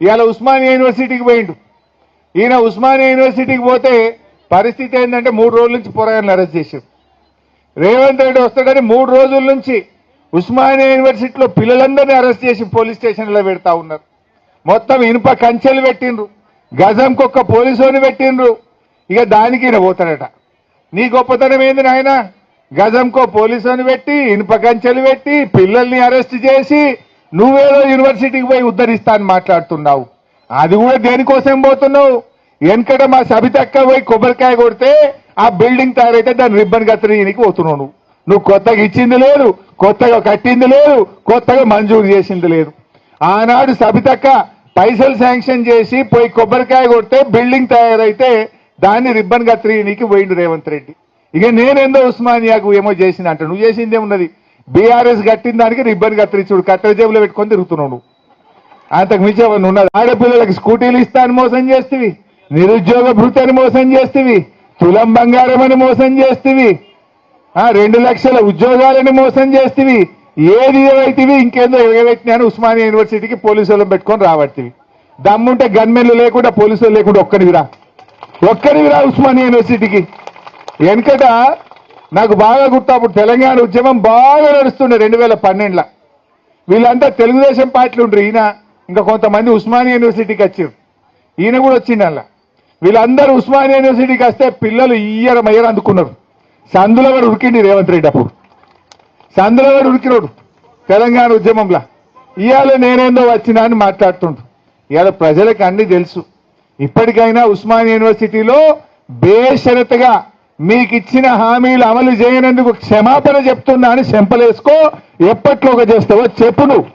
ఇవాళ ఉస్మానియా యూనివర్సిటీకి పోయిండు. ఈయన ఉస్మానియా యూనివర్సిటీకి పోతే పరిస్థితి ఏంటంటే 3 రోజుల నుంచి పోరాగాన్ని అరెస్ట్ చేశారు. రేవంత్ రెడ్డి వస్తాడని 3 రోజుల నుంచి ఉస్మానియా యూనివర్సిటీలో పిల్లలందరినీ అరెస్ట్ చేసి పోలీస్ స్టేషన్లో పెడతా ఉన్నారు. మొత్తం ఇనుప కంచెలు పెట్టిండ్రు, గజంకొక్క పోలీసుని పెట్టిండ్రు. ఇక దానికి ఈయన పోతాడట. నీ గొప్పతనం ఏంది నాయన? గజంకో పోలీసుని పెట్టి ఇనుప కంచెలు పెట్టి పిల్లల్ని అరెస్ట్ చేసి నువ్వేదో యూనివర్సిటీకి పోయి ఉద్ధరిస్తా అని మాట్లాడుతున్నావు. అది కూడా దేనికోసం పోతున్నావు? వెనకట మా సబితక్క పోయి కొబ్బరికాయ కొడితే ఆ బిల్డింగ్ తయారైతే దాన్ని రిబ్బన్ కత్తిరీనికి పోతున్నావు. నువ్వు కొత్తగా ఇచ్చింది లేదు, కొత్తగా కట్టింది లేదు, కొత్తగా మంజూరు చేసింది లేదు. ఆనాడు సబితక్క పైసలు శాంక్షన్ చేసి పోయి కొబ్బరికాయ కొడితే బిల్డింగ్ తయారైతే దాన్ని రిబ్బన్ కత్తిరీనికి పోయిండు రేవంత్ రెడ్డి. ఇక నేనేందో ఉస్మానియాకు ఏమో చేసింది అంట. నువ్వు చేసింది ఏమున్నది? బీఆర్ఎస్ కట్టిన దానికి రిబ్బన్ కత్తిరించుడు, కట్టెల జేబులో పెట్టుకొని తిరుగుతున్నావు. నువ్వు అంతకు మించి ఏమన్నా ఉన్నది? ఆడపిల్లలకు స్కూటీలు ఇస్తాను మోసం చేస్తేవి, నిరుద్యోగ భృతిని మోసం చేస్తేవి, తులం బంగారం అని మోసం చేస్తేవి, 2 లక్షల ఉద్యోగాలని మోసం చేస్తేవి. ఏది ఏవైతేవి ఇంకేందో ఎగబెట్టినాను ఉస్మానియా యూనివర్సిటీకి పోలీసులను పెట్టుకొని రాబట్టివి. దమ్ముంటే గన్మెన్లు లేకుండా పోలీసులు లేకుండా ఒక్కడివిరా ఉస్మానియా యూనివర్సిటీకి. వెనకట నాకు బాగా గుర్తు, అప్పుడు తెలంగాణ ఉద్యమం బాగా నడుస్తుండే 2012లో. వీళ్ళంతా తెలుగుదేశం పార్టీలు ఉండరు. ఈయన ఇంకా కొంతమంది ఉస్మానియా యూనివర్సిటీకి వచ్చారు. ఈయన కూడా వచ్చింది అలా. వీళ్ళందరూ ఉస్మానియా యూనివర్సిటీకి వస్తే పిల్లలు మయ్యర అందుకున్నారు. సందులో వాడు ఉరికిండి రేవంత్ రెడ్డి. అప్పుడు సందులో వాడు ఉరికినోడు తెలంగాణ ఉద్యమంలో. ఇవాళ నేనేందో వచ్చినా అని మాట్లాడుతుండు. ఇవాళ ప్రజలకు అన్ని తెలుసు. ఇప్పటికైనా ఉస్మానియా యూనివర్సిటీలో బేషరతుగా మీకు ఇచ్చిన హామీలు అమలు చేయనందుకు క్షమాపణ చెప్తున్నా అని చెంపలేసుకో. ఎప్పట్లోగా చేస్తావో చెప్పు నువ్వు.